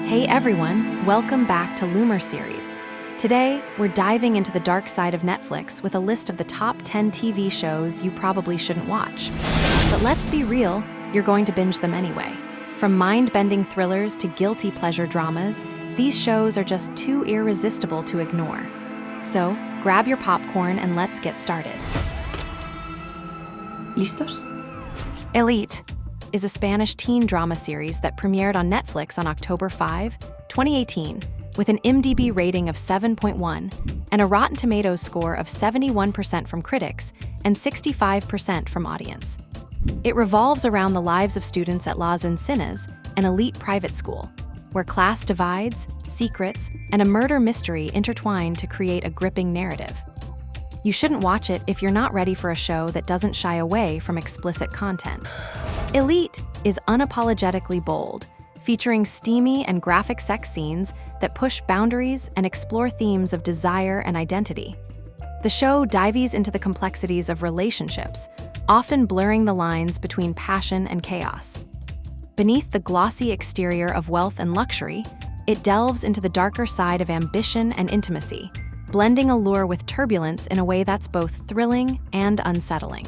Hey everyone, welcome back to Lumar Series. Today, we're diving into the dark side of Netflix with a list of the top 10 TV shows you probably shouldn't watch. But let's be real, you're going to binge them anyway. From mind-bending thrillers to guilty pleasure dramas, these shows are just too irresistible to ignore. So, grab your popcorn and let's get started. ¿Listos? Elite is a Spanish teen drama series that premiered on Netflix on October 5, 2018, with an IMDb rating of 7.1 and a Rotten Tomatoes score of 71% from critics and 65% from audience. It revolves around the lives of students at Las Encinas, an elite private school, where class divides, secrets, and a murder mystery intertwine to create a gripping narrative. You shouldn't watch it if you're not ready for a show that doesn't shy away from explicit content. Elite is unapologetically bold, featuring steamy and graphic sex scenes that push boundaries and explore themes of desire and identity. The show dives into the complexities of relationships, often blurring the lines between passion and chaos. Beneath the glossy exterior of wealth and luxury, it delves into the darker side of ambition and intimacy, blending allure with turbulence in a way that's both thrilling and unsettling.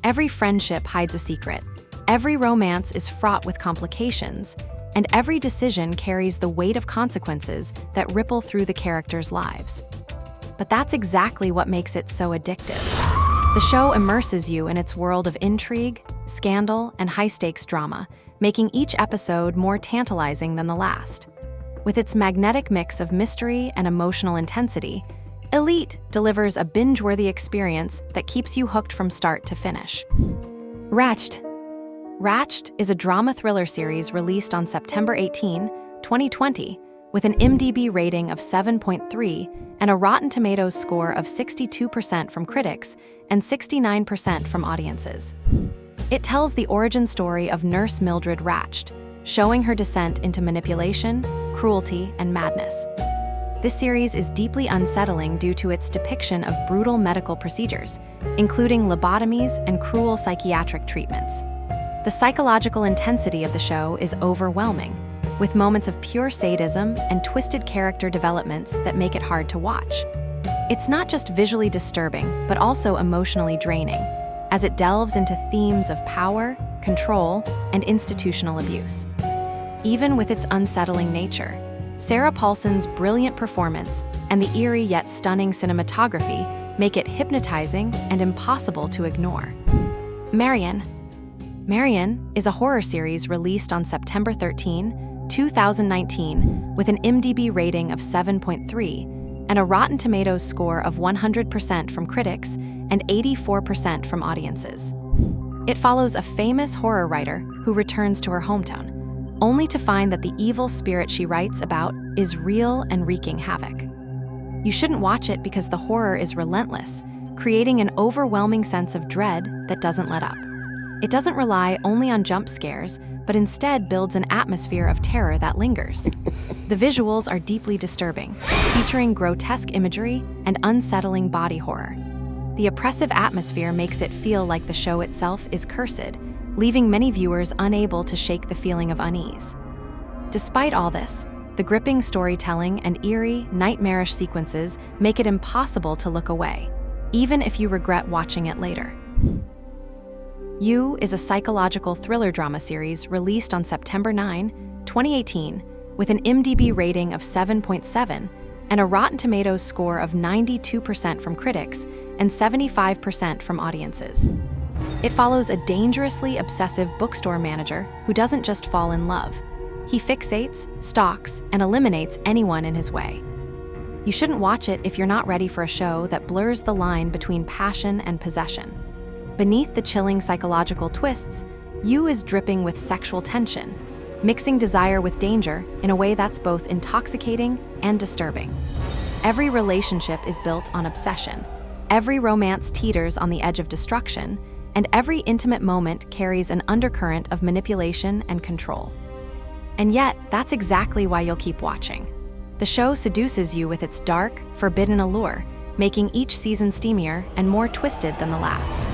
Every friendship hides a secret, every romance is fraught with complications, and every decision carries the weight of consequences that ripple through the characters' lives. But that's exactly what makes it so addictive. The show immerses you in its world of intrigue, scandal, and high-stakes drama, making each episode more tantalizing than the last. With its magnetic mix of mystery and emotional intensity, Elite delivers a binge-worthy experience that keeps you hooked from start to finish. Ratched is a drama thriller series released on September 18, 2020, with an IMDb rating of 7.3 and a Rotten Tomatoes score of 62% from critics and 69% from audiences. It tells the origin story of nurse Mildred Ratched, showing her descent into manipulation, cruelty, and madness. This series is deeply unsettling due to its depiction of brutal medical procedures, including lobotomies and cruel psychiatric treatments. The psychological intensity of the show is overwhelming, with moments of pure sadism and twisted character developments that make it hard to watch. It's not just visually disturbing, but also emotionally draining, as it delves into themes of power, control, and institutional abuse. Even with its unsettling nature, Sarah Paulson's brilliant performance and the eerie yet stunning cinematography make it hypnotizing and impossible to ignore. Marion is a horror series released on September 13, 2019, with an IMDb rating of 7.3 and a Rotten Tomatoes score of 100% from critics and 84% from audiences. It follows a famous horror writer who returns to her hometown, only to find that the evil spirit she writes about is real and wreaking havoc. You shouldn't watch it because the horror is relentless, creating an overwhelming sense of dread that doesn't let up. It doesn't rely only on jump scares, but instead builds an atmosphere of terror that lingers. The visuals are deeply disturbing, featuring grotesque imagery and unsettling body horror. The oppressive atmosphere makes it feel like the show itself is cursed, leaving many viewers unable to shake the feeling of unease. Despite all this, the gripping storytelling and eerie, nightmarish sequences make it impossible to look away, even if you regret watching it later. You is a psychological thriller drama series released on September 9, 2018, with an IMDb rating of 7.7 and a Rotten Tomatoes score of 92% from critics and 75% from audiences. It follows a dangerously obsessive bookstore manager who doesn't just fall in love. He fixates, stalks, and eliminates anyone in his way. You shouldn't watch it if you're not ready for a show that blurs the line between passion and possession. Beneath the chilling psychological twists, You is dripping with sexual tension, mixing desire with danger in a way that's both intoxicating and disturbing. Every relationship is built on obsession. Every romance teeters on the edge of destruction, and every intimate moment carries an undercurrent of manipulation and control. And yet, that's exactly why you'll keep watching. The show seduces you with its dark, forbidden allure, making each season steamier and more twisted than the last.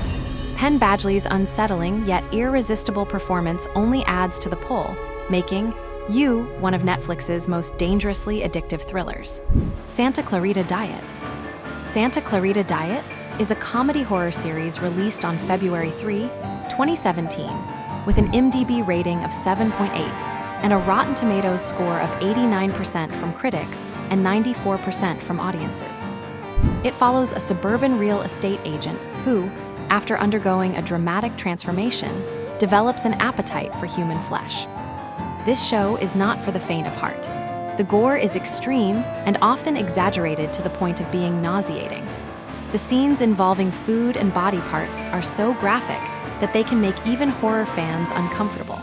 Penn Badgley's unsettling yet irresistible performance only adds to the pull, making You, one of Netflix's most dangerously addictive thrillers. Santa Clarita Diet. Santa Clarita Diet is a comedy horror series released on February 3, 2017, with an IMDb rating of 7.8 and a Rotten Tomatoes score of 89% from critics and 94% from audiences. It follows a suburban real estate agent who, after undergoing a dramatic transformation, develops an appetite for human flesh. This show is not for the faint of heart. The gore is extreme and often exaggerated to the point of being nauseating. The scenes involving food and body parts are so graphic that they can make even horror fans uncomfortable.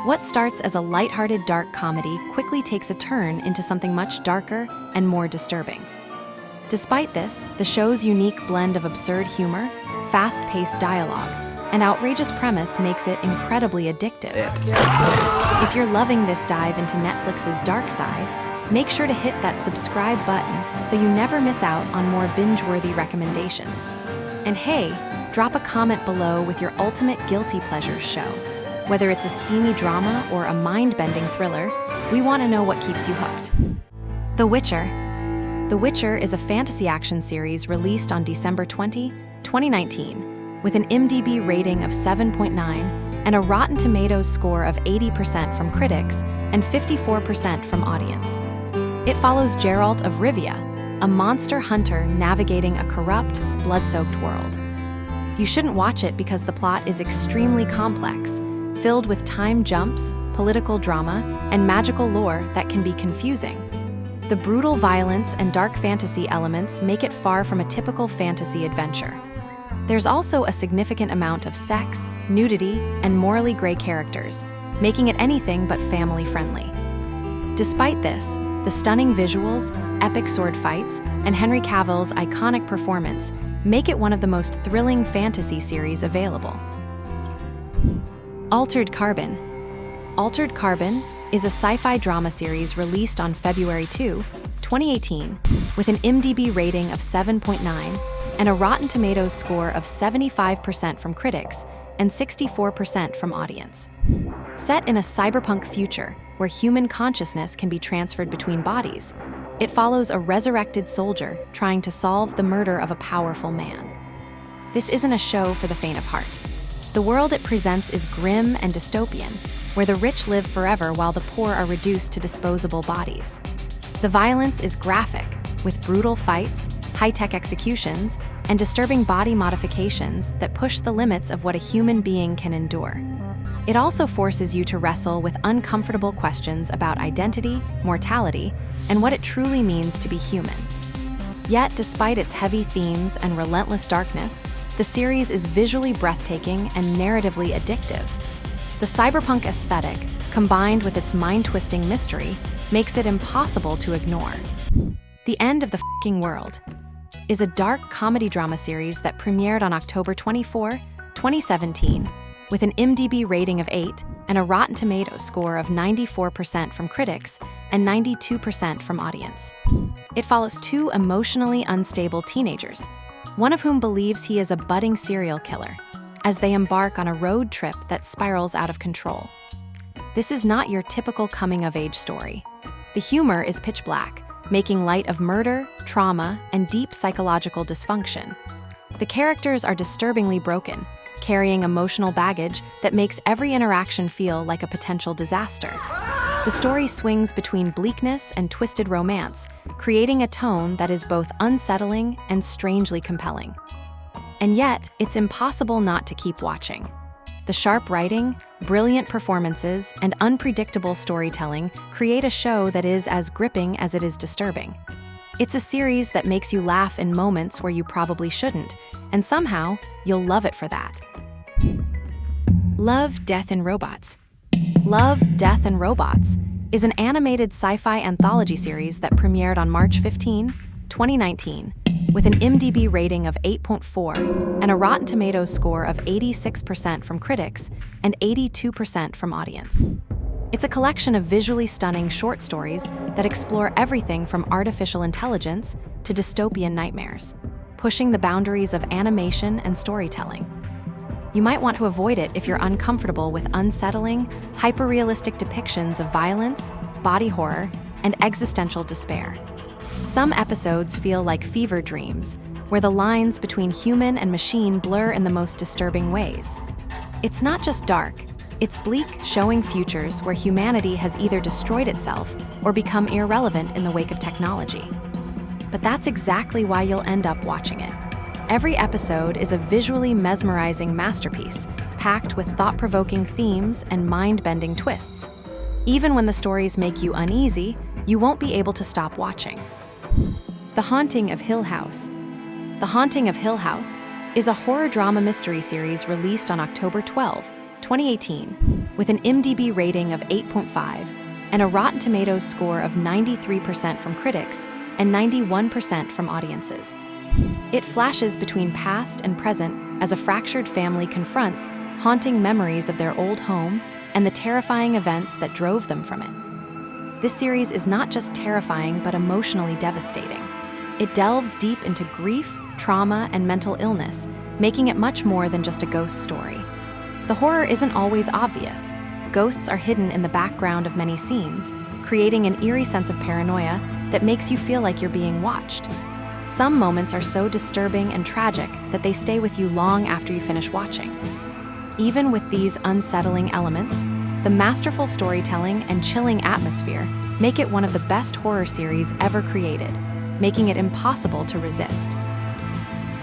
What starts as a lighthearted dark comedy quickly takes a turn into something much darker and more disturbing. Despite this, the show's unique blend of absurd humor, fast-paced dialogue, and outrageous premise makes it incredibly addictive. If you're loving this dive into Netflix's dark side, make sure to hit that subscribe button so you never miss out on more binge-worthy recommendations. And hey, drop a comment below with your ultimate guilty pleasures show. Whether it's a steamy drama or a mind-bending thriller, we want to know what keeps you hooked. The Witcher. The Witcher is a fantasy action series released on December 20, 2019, with an IMDb rating of 7.9 and a Rotten Tomatoes score of 80% from critics and 54% from audience. It follows Geralt of Rivia, a monster hunter navigating a corrupt, blood-soaked world. You shouldn't watch it because the plot is extremely complex, filled with time jumps, political drama, and magical lore that can be confusing. The brutal violence and dark fantasy elements make it far from a typical fantasy adventure. There's also a significant amount of sex, nudity, and morally gray characters, making it anything but family-friendly. Despite this, the stunning visuals, epic sword fights, and Henry Cavill's iconic performance make it one of the most thrilling fantasy series available. Altered Carbon. Altered Carbon is a sci-fi drama series released on February 2, 2018, with an IMDb rating of 7.9 and a Rotten Tomatoes score of 75% from critics and 64% from audience. Set in a cyberpunk future where human consciousness can be transferred between bodies, it follows a resurrected soldier trying to solve the murder of a powerful man. This isn't a show for the faint of heart. The world it presents is grim and dystopian, where the rich live forever while the poor are reduced to disposable bodies. The violence is graphic, with brutal fights, high-tech executions, and disturbing body modifications that push the limits of what a human being can endure. It also forces you to wrestle with uncomfortable questions about identity, mortality, and what it truly means to be human. Yet, despite its heavy themes and relentless darkness, the series is visually breathtaking and narratively addictive. The cyberpunk aesthetic, combined with its mind-twisting mystery, makes it impossible to ignore. The End of the F***ing World is a dark comedy drama series that premiered on October 24, 2017, with an IMDb rating of 8 and a Rotten Tomatoes score of 94% from critics and 92% from audience. It follows two emotionally unstable teenagers, one of whom believes he is a budding serial killer, as they embark on a road trip that spirals out of control. This is not your typical coming-of-age story. The humor is pitch black, making light of murder, trauma, and deep psychological dysfunction. The characters are disturbingly broken, carrying emotional baggage that makes every interaction feel like a potential disaster. The story swings between bleakness and twisted romance, creating a tone that is both unsettling and strangely compelling. And yet, it's impossible not to keep watching. The sharp writing, brilliant performances, and unpredictable storytelling create a show that is as gripping as it is disturbing. It's a series that makes you laugh in moments where you probably shouldn't, and somehow, you'll love it for that. Love, Death, and Robots. Love, Death, and Robots is an animated sci-fi anthology series that premiered on March 15, 2019, with an IMDb rating of 8.4 and a Rotten Tomatoes score of 86% from critics and 82% from audience. It's a collection of visually stunning short stories that explore everything from artificial intelligence to dystopian nightmares, pushing the boundaries of animation and storytelling. You might want to avoid it if you're uncomfortable with unsettling, hyper-realistic depictions of violence, body horror, and existential despair. Some episodes feel like fever dreams, where the lines between human and machine blur in the most disturbing ways. It's not just dark, it's bleak, showing futures where humanity has either destroyed itself or become irrelevant in the wake of technology. But that's exactly why you'll end up watching it. Every episode is a visually mesmerizing masterpiece, packed with thought-provoking themes and mind-bending twists. Even when the stories make you uneasy, you won't be able to stop watching. The Haunting of Hill House. The Haunting of Hill House is a horror drama mystery series released on October 12, 2018, with an IMDb rating of 8.5 and a Rotten Tomatoes score of 93% from critics and 91% from audiences. It flashes between past and present as a fractured family confronts haunting memories of their old home and the terrifying events that drove them from it. This series is not just terrifying but emotionally devastating. It delves deep into grief, trauma, and mental illness, making it much more than just a ghost story. The horror isn't always obvious. Ghosts are hidden in the background of many scenes, creating an eerie sense of paranoia that makes you feel like you're being watched. Some moments are so disturbing and tragic that they stay with you long after you finish watching. Even with these unsettling elements, the masterful storytelling and chilling atmosphere make it one of the best horror series ever created, making it impossible to resist.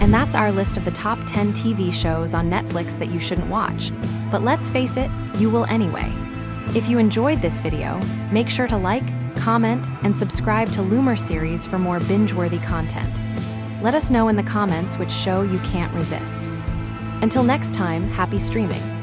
And that's our list of the top 10 TV shows on Netflix that you shouldn't watch. But let's face it, you will anyway. If you enjoyed this video, make sure to like, comment, and subscribe to Lumar Series for more binge-worthy content. Let us know in the comments which show you can't resist. Until next time, happy streaming.